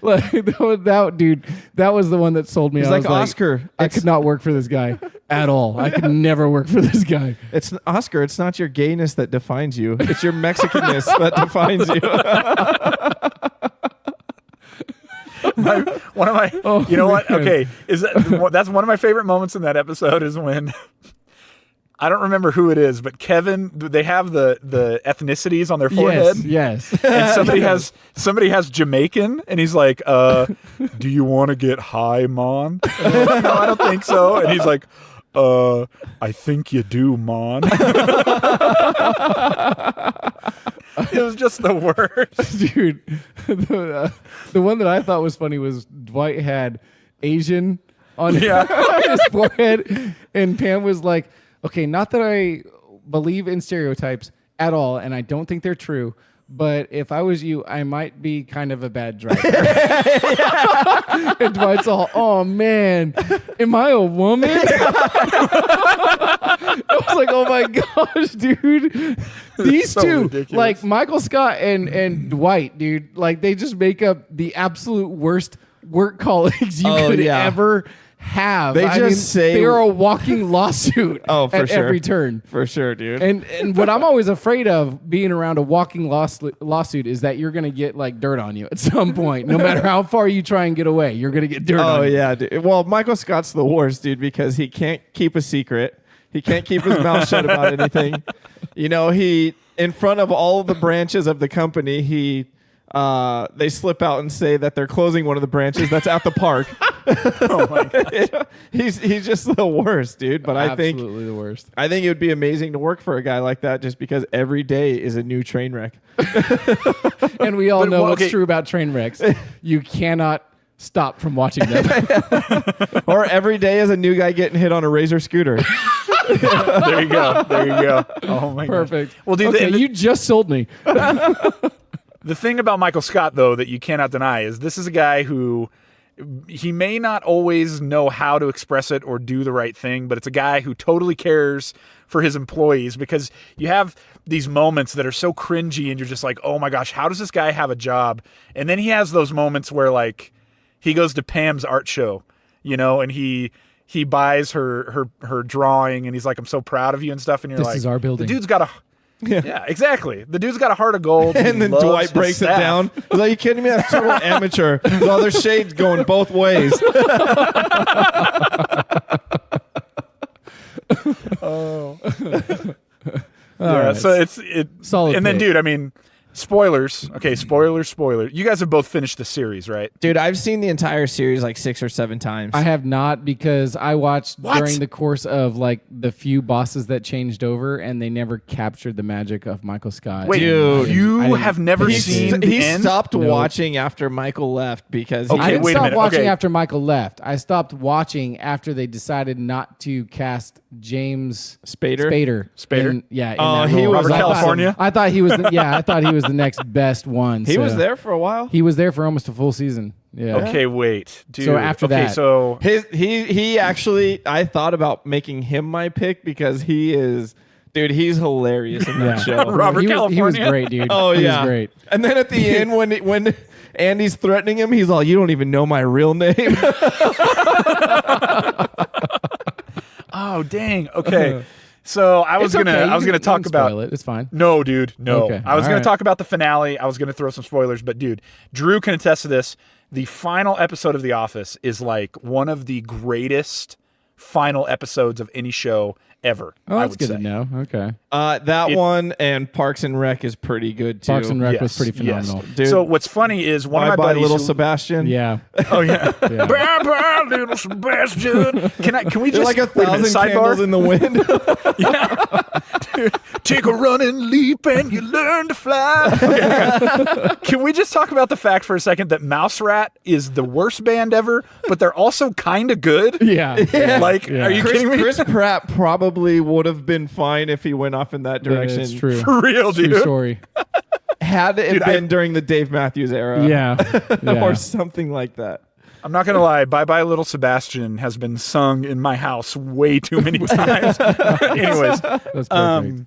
Like that was the one that sold me. He's I like, was Oscar, I could not work for this guy at all. I could never work for this guy. It's Oscar. It's not your gayness that defines you. It's your Mexicanness that defines you. One of my, you know what? Okay, that's one of my favorite moments in that episode is when. I don't remember who it is, but Kevin, they have the ethnicities on their forehead. Yes. And somebody has Jamaican, and he's like, do you want to get high, Mon? And they're like, no, I don't think so. And he's like, I think you do, Mon. It was just the worst. Dude. The one that I thought was funny was Dwight had Asian on his forehead, and Pam was like, okay, not that I believe in stereotypes at all, and I don't think they're true, but if I was you, I might be kind of a bad driver. And Dwight's all, oh man, am I a woman? I was like, oh my gosh, dude. These so two, ridiculous. like Michael Scott and Dwight, dude, like they just make up the absolute worst work colleagues you could ever have. They they're a walking lawsuit for at sure. every turn. For sure, dude. And what I'm always afraid of being around a walking lawsuit is that you're going to get like dirt on you at some point. No matter how far you try and get away, you're going to get dirt on you. Oh, yeah, dude. Well, Michael Scott's the worst, dude, because he can't keep a secret. He can't keep his mouth shut about anything. You know, he, in front of all the branches of the company, they slip out and say that they're closing one of the branches that's at the park. Oh my God. He's just the worst, dude. But Absolutely the worst. I think it would be amazing to work for a guy like that, just because every day is a new train wreck. And we all know what's true about train wrecks. You cannot stop from watching them. Or every day is a new guy getting hit on a Razor scooter. There you go. Oh my God. Perfect. Well, dude, okay, you just sold me. The thing about Michael Scott, though, that you cannot deny is this is a guy who he may not always know how to express it or do the right thing, but it's a guy who totally cares for his employees, because you have these moments that are so cringy and you're just like, oh my gosh, how does this guy have a job? And then he has those moments where like he goes to Pam's art show, you know, and he buys her drawing and he's like, I'm so proud of you and stuff. And you're like, this is our building. The dude's got a... Yeah, exactly. The dude's got a heart of gold. And then Dwight breaks it down. He's like, you kidding me? I'm a total amateur. Well, there's shades going both ways. Oh. Right. So it's solid. And then, pick. dude, I mean, spoilers. Okay, spoiler. You guys have both finished the series, right? Dude, I've seen the entire series like 6 or 7 times. I have not, because I watched during the course of like the few bosses that changed over, and they never captured the magic of Michael Scott. Wait, Dude, you have never seen the He end? stopped No. watching after Michael left because he Okay, I didn't wait a stop minute. watching Okay. after Michael left. I stopped watching after they decided not to cast James Spader? Spader? In that he role. was Robert I thought- California? I thought he was. I thought he was the next best one. He so- was there for a while. He was there for almost a full season. Yeah. Okay, wait, dude. So after okay, that- so He actually, I thought about making him my pick because he's hilarious in that show. Robert he was California? great, dude. Oh, he yeah. was great. And then at the end, when Andy's threatening him, he's all, you don't even know my real name. oh dang. Okay. So I was It's okay. gonna You talk can about spoil it. It's fine. No, dude, no. Okay, I was all going right. to talk about the finale. I was going to throw some spoilers, but dude, Drew can attest to this. The final episode of The Office is like one of the greatest final episodes of any show ever. Oh, I that's would good say. to know. Okay. That one and Parks and Rec is pretty good too. Parks and Rec was Yes, pretty phenomenal. Dude, So what's funny is one of my bye buddies. little who- Sebastian. Yeah. Oh yeah. Yeah. Bye bye, little Sebastian. Can we They're just like a wait minute, thousand candles in the wind. Take a running leap and you learn to fly. Okay. Can we just talk about the fact for a second that Mouse Rat is the worst band ever, but they're also kind of good? Yeah. Like, Yeah. are you kidding me? Chris Pratt probably would have been fine if he went off in that direction. It's true. For real, True dude. story. Had it Dude, been during the Dave Matthews era. Yeah. Or something like that. I'm not gonna lie. Bye bye, little Sebastian has been sung in my house way too many times. Anyways, That's perfect.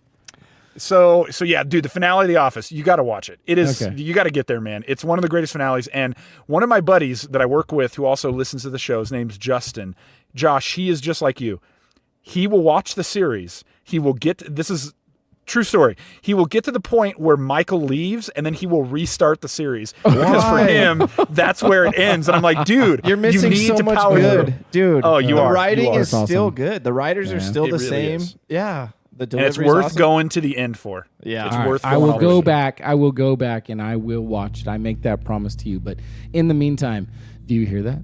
so yeah, dude, the finale of The Office, you got to watch it. It is, Okay. you got to get there, man. It's one of the greatest finales. And one of my buddies that I work with, who also listens to the show, his name's Justin. Josh, he is just like you. He will watch the series. He will get. This is. True story. He will get to the point where Michael leaves, and then he will restart the series because for Why? him, that's where it ends. And I'm like, dude, You're missing you need so to much power good, through. dude. Oh, you the are. writing You are. is That's still awesome. good. The writers are Yeah. still It the really same. is. Yeah, the And it's delivery's worth awesome. going to the end for. Yeah. It's All All right, worth. I going will all go the way. back. I will go back and I will watch it. I make that promise to you. But in the meantime, do you hear that?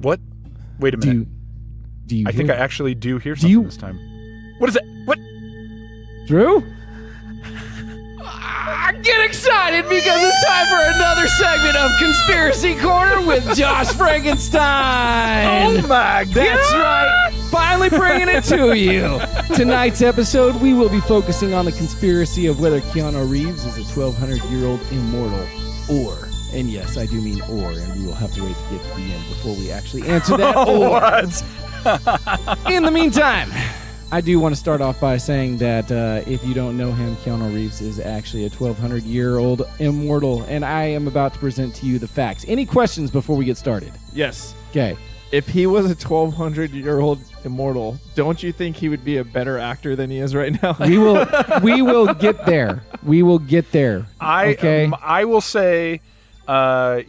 What? Wait a Do minute. you? Do you? I think hear I actually do hear Do something you- this time. What is it? What? Drew? Get excited because it's time for another segment of Conspiracy Corner with Josh Frankenstein. Oh my god! That's right. Finally bringing it to you. Tonight's episode, we will be focusing on the conspiracy of whether Keanu Reeves is a 1,200-year-old immortal or, and yes, I do mean or, and we will have to wait to get to the end before we actually answer that or. What? In the meantime, I do want to start off by saying that if you don't know him, Keanu Reeves is actually a 1,200-year-old immortal, and I am about to present to you the facts. Any questions before we get started? Yes. Okay. If he was a 1,200-year-old immortal, don't you think he would be a better actor than he is right now? We will get there. We will get there. Okay. I will say, by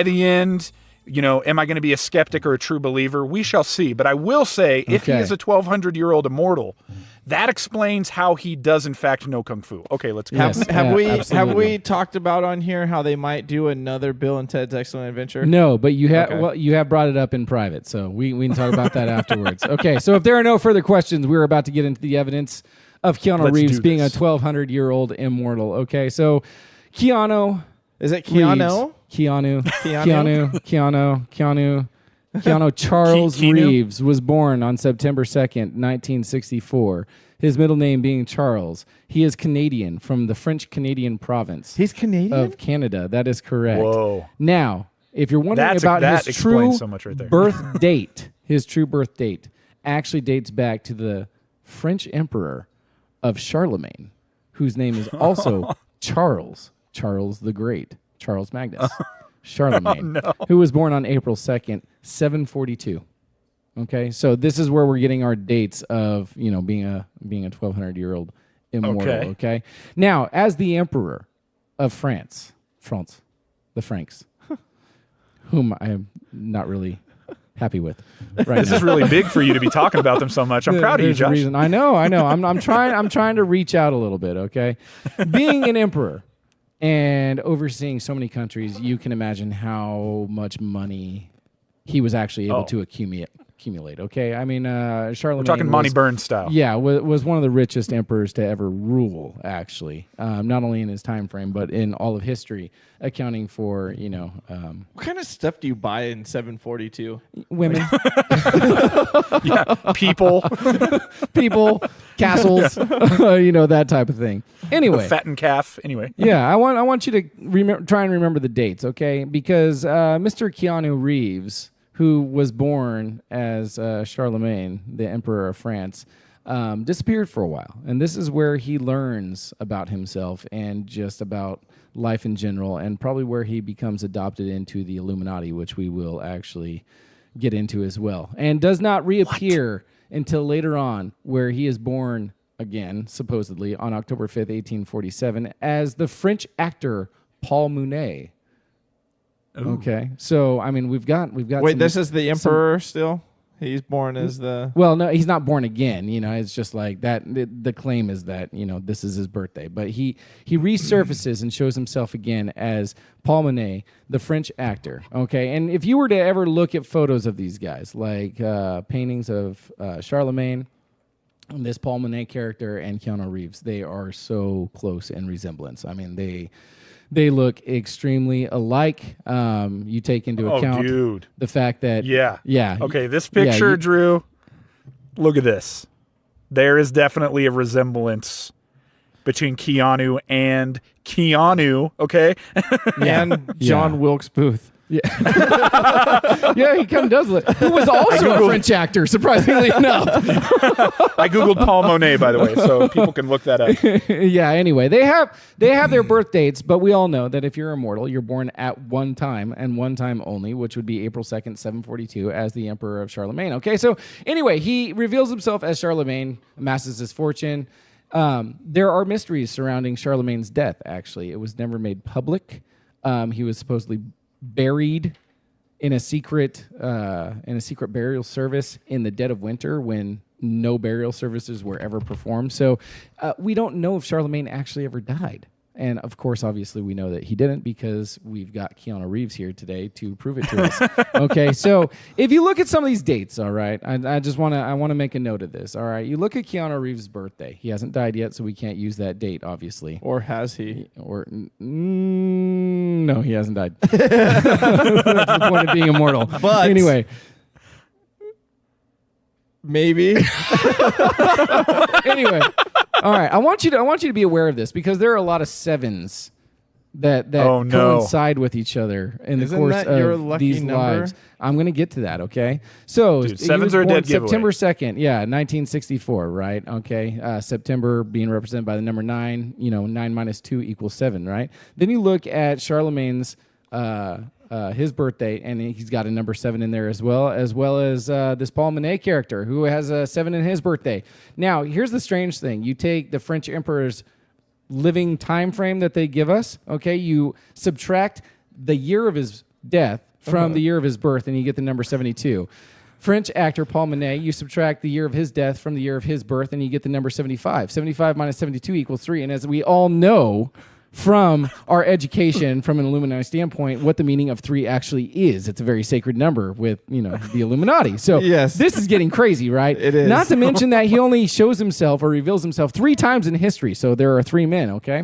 the end, am I going to be a skeptic or a true believer? We shall see. But I will say, if he Okay. is a 1,200-year-old immortal, that explains how he does in fact know kung fu. Okay, let's go. Yes. Have we absolutely. talked about on here how they might do another Bill and Ted's Excellent Adventure? No, but you have Okay. you have brought it up in private, so we can talk about that afterwards. Okay, so if there are no further questions, we're about to get into the evidence of Keanu Let's Reeves do being this. a 1,200-year-old immortal. Okay, so Keanu Is it Keanu? Keanu Charles Keanu? Reeves was born on September 2nd, 1964. His middle name being Charles. He is Canadian from the French-Canadian province He's Canadian? of Canada. That is correct. Whoa. Now, if you're wondering about that his explains true so much right there. birth date, his true birth date actually dates back to the French emperor of Charlemagne, whose name is also Charles the Great, Charles Magnus, Charlemagne, who was born on April 2nd, 742. Okay, so this is where we're getting our dates of being a 1,200-year-old immortal. Okay, now as the emperor of France, the Franks, whom I am not really happy with right This now. is really big for you to be talking about them so much. I'm proud of you, There's a Josh. reason. I know. I'm trying to reach out a little bit. Okay, being an emperor and overseeing so many countries, you can imagine how much money he was actually able to accumulate. Okay, I mean, Charlemagne. We're talking Monty was- Burns style. Yeah, was one of the richest emperors to ever rule. Actually, not only in his time frame, but in all of history, accounting for What kind of stuff do you buy in 742? women, People, people, castles, that type of thing. Anyway, fattened calf. Anyway. yeah, I want you to try and remember the dates, okay? Because Mr. Keanu Reeves, who was born as Charlemagne, the Emperor of France, disappeared for a while, and this is where he learns about himself and just about life in general, and probably where he becomes adopted into the Illuminati, which we will actually get into as well, and does not reappear until later on, where he is born again, supposedly, on October 5th, 1847, as the French actor Paul Mounet. Ooh. Okay, so I mean, we've got. Wait, this is the emperor still? He's born as the... Well, no, he's not born again. It's just like that. The claim is that, this is his birthday. But he resurfaces and shows himself again as Paul Mounet, the French actor. Okay, and if you were to ever look at photos of these guys, like paintings of Charlemagne, this Paul Mounet character, and Keanu Reeves, they are so close in resemblance. I mean, they look extremely alike. You take into account the fact that... Yeah. Okay, this picture, Drew, look at this. There is definitely a resemblance between Keanu and Keanu, okay? And John Wilkes Booth. Yeah, yeah, he kind of does look. Who was also a French actor, surprisingly enough. I googled Paul Monet, by the way, so people can look that up. Yeah. Anyway, they have their birth dates, but we all know that if you're immortal, you're born at one time and one time only, which would be April 2nd, 742, as the Emperor of Charlemagne. Okay, so anyway, he reveals himself as Charlemagne, amasses his fortune. There are mysteries surrounding Charlemagne's death. Actually, it was never made public. He was supposedly buried in a secret burial service in the dead of winter when no burial services were ever performed. So we don't know if Charlemagne actually ever died. And of course, obviously, we know that he didn't because we've got Keanu Reeves here today to prove it to us. Okay, so if you look at some of these dates, all right, I want to make a note of this. All right, you look at Keanu Reeves' birthday. He hasn't died yet, so we can't use that date, obviously. Or has he? Or no, he hasn't died. That's the point of being immortal. But anyway. Maybe. Anyway, all right. I want you to be aware of this because there are a lot of sevens that coincide with each other in the course of these lives. I'm going to get to that. Okay. So dude, sevens are a dead giveaway. September 2nd, 1964. Right. Okay. September being represented by the number 9. 9 minus 2 equals 7. Right. Then you look at Charlemagne's. His birthday, and he's got a number 7 in there as well as this Paul Monet character who has a 7 in his birthday. Now, here's the strange thing. You take the French emperor's living time frame that they give us, okay? You subtract the year of his death from the year of his birth, and you get the number 72. French actor Paul Monet, you subtract the year of his death from the year of his birth, and you get the number 75. 75 minus 72 equals 3, and as we all know... from our education, from an Illuminati standpoint, what the meaning of 3 actually is. It's a very sacred number with, the Illuminati. So yes. This is getting crazy, right? It is. Not to mention that he only shows himself or reveals himself 3 times in history. So there are 3 men, okay?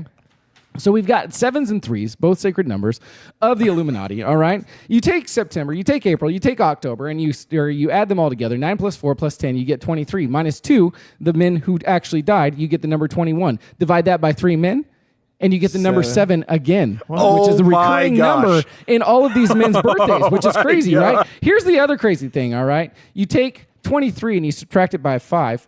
So we've got 7s and 3s, both sacred numbers of the Illuminati, all right? You take September, you take April, you take October, and you add them all together. 9 plus 4 plus 10, you get 23. Minus 2, the men who actually died, you get the number 21. Divide that by 3 men, and you get the number 7 again, which is a recurring number in all of these men's birthdays, which is crazy, right? Here's the other crazy thing, all right? You take 23 and you subtract it by 5.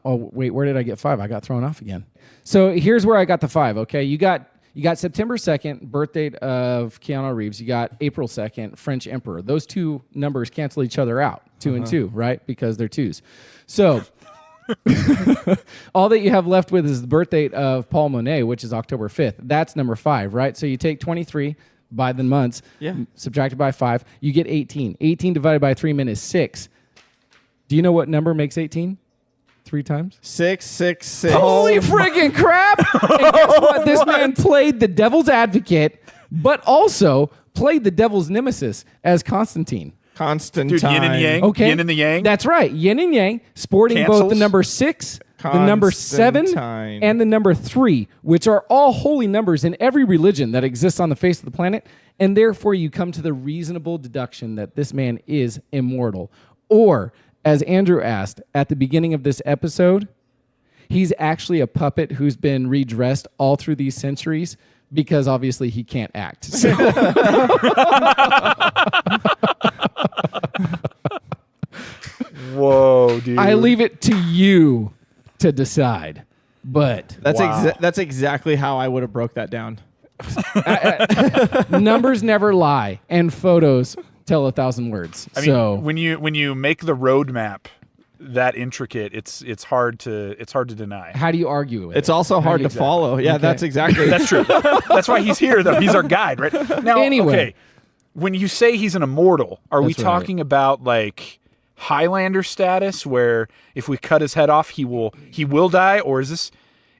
Wait, where did I get 5? I got thrown off again. So here's where I got the 5, okay? You got September 2nd, birthday of Keanu Reeves. You got April 2nd, French Emperor. Those 2 numbers cancel each other out, 2 and 2, right? Because they're 2s. So... all that you have left with is the birth date of Paul Monet, which is October 5th. That's number 5, right? So you take 23 by the months, subtracted by 5, you get 18. 18 divided by 3 men is 6. Do you know what number makes 18? 3 times? 666. Holy friggin' crap! And guess what? This man played the devil's advocate, but also played the devil's nemesis as Constantine. Constantine. Dude, yin and yang. Okay. Yin and the yang. That's right. Yin and yang, sporting Cancels. both the number 6, the number 7, and the number 3, which are all holy numbers in every religion that exists on the face of the planet. And therefore, you come to the reasonable deduction that this man is immortal. Or, as Andrew asked at the beginning of this episode, he's actually a puppet who's been redressed all through these centuries because obviously he can't act. So. Whoa, dude. I leave it to you to decide. But that's exactly how I would have broke that down. Numbers never lie, and photos tell 1,000 words. I mean, when you make the roadmap that intricate, it's hard to deny. How do you argue with It's it? also hard to Exactly. follow. Yeah, Okay. that's exactly. That's true. That's why he's here, though. He's our guide, right? Now, Anyway. okay, when you say he's an immortal, are we That's right. talking about like Highlander status, where if we cut his head off, he will die, or is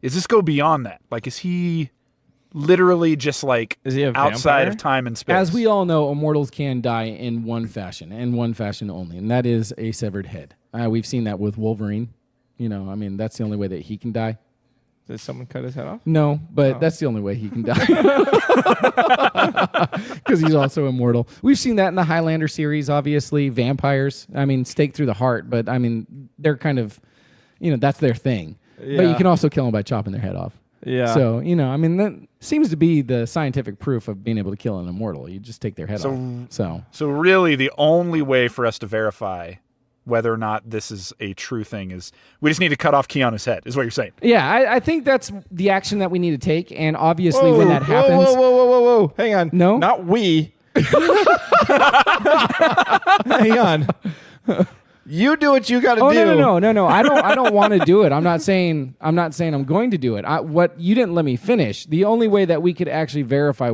this go beyond that? Like, is he literally just like Is he a outside vampire? of time and space? As we all know, immortals can die in one fashion, and one fashion only, and that is a severed head. We've seen that with Wolverine. I mean, that's the only way that he can die. Did someone cut his head off? No, but that's the only way he can die. Because he's also immortal. We've seen that in the Highlander series, obviously. Vampires, I mean, stake through the heart, but I mean, they're kind of, that's their thing. But you Yeah. can also kill them by chopping their head off. Yeah. So, I mean, that seems to be the scientific proof of being able to kill an immortal. You just take their head off. So really, the only way for us to verify whether or not this is a true thing is we just need to cut off Keanu's head, is what you're saying. Yeah, I think that's the action that we need to take. And obviously, when that happens. Whoa. Hang on. No? Not we. Hang on. You do what you got to do. No. I don't want to do it. I'm not saying I'm going to do it. What you didn't let me finish. The only way that we could actually verify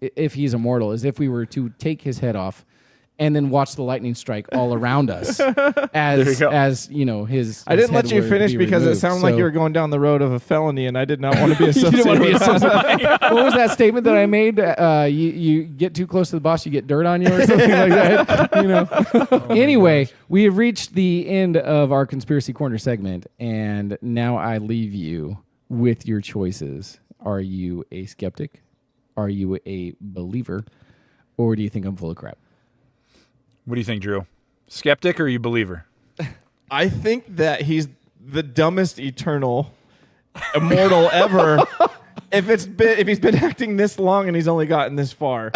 if he's immortal is if we were to take his head off and then watch the lightning strike all around us as his. I didn't head let you were finish be because removed. it sounded like you were going down the road of a felony, and I did not want to be You associated. didn't want to be with that. What was that statement that I made? You get too close to the boss, you get dirt on you, or something like that. Anyway, we have reached the end of our Conspiracy Corner segment, and now I leave you with your choices. Are you a skeptic? Are you a believer? Or do you think I'm full of crap? What do you think, Drew? Skeptic or you believer? I think that he's the dumbest eternal immortal ever. If he's been acting this long and he's only gotten this far,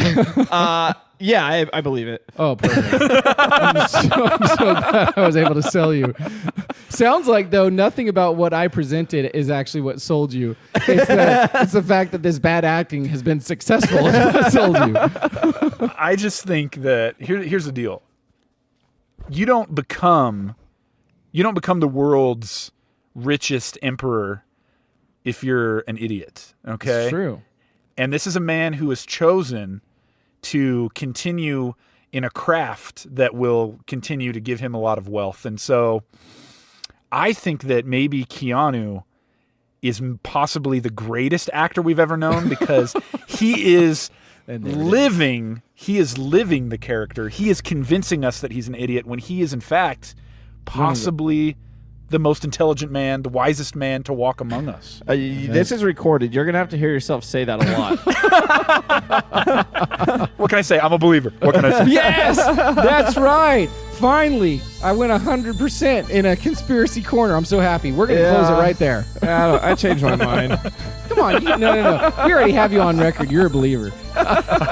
yeah, I believe it. Oh, perfect. I'm so glad I was able to sell you. Sounds like, though, nothing about what I presented is actually what sold you. It's the fact that this bad acting has been successful that sold you. I just think that here's the deal. You don't become the world's richest emperor if you're an idiot, okay? It's true. And this is a man who has chosen to continue in a craft that will continue to give him a lot of wealth. And so I think that maybe Keanu is possibly the greatest actor we've ever known because he is living the character. He is convincing us that he's an idiot when he is in fact possibly the most intelligent man, the wisest man to walk among us. This is recorded. You're going to have to hear yourself say that a lot. What can I say? I'm a believer. What can I say? Yes, that's right. Finally, I went 100% in a Conspiracy Corner. I'm so happy. We're going to close it right there. I changed my mind. Come on. No. We already have you on record. You're a believer.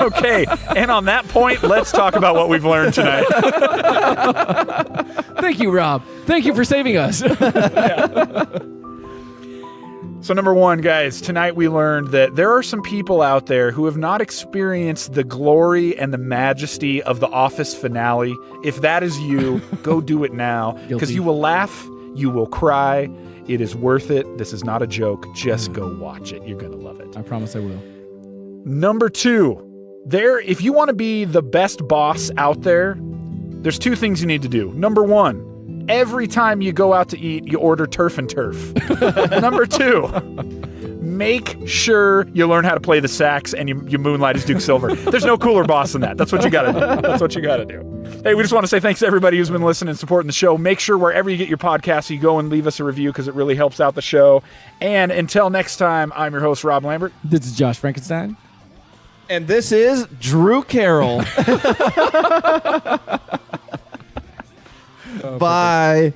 Okay, and on that point, let's talk about what we've learned tonight. Thank you, Rob. Thank you for saving us. So number one, guys, tonight we learned that there are some people out there who have not experienced the glory and the majesty of the Office finale. If that is you, go do it now, because Guilty. you will laugh, you will cry. It is worth it. This is not a joke. Just go watch it. You're going to love it. I promise I will. Number two, if you want to be the best boss out there, there's two things you need to do. Number one, every time you go out to eat, you order turf and turf. Number two, make sure you learn how to play the sax and you moonlight as Duke Silver. There's no cooler boss than that. That's what you got to do. That's what you got to do. Hey, we just want to say thanks to everybody who's been listening and supporting the show. Make sure wherever you get your podcasts, you go and leave us a review because it really helps out the show. And until next time, I'm your host, Rob Lambert. This is Josh Frankenstein. And this is Drew Carroll. Bye.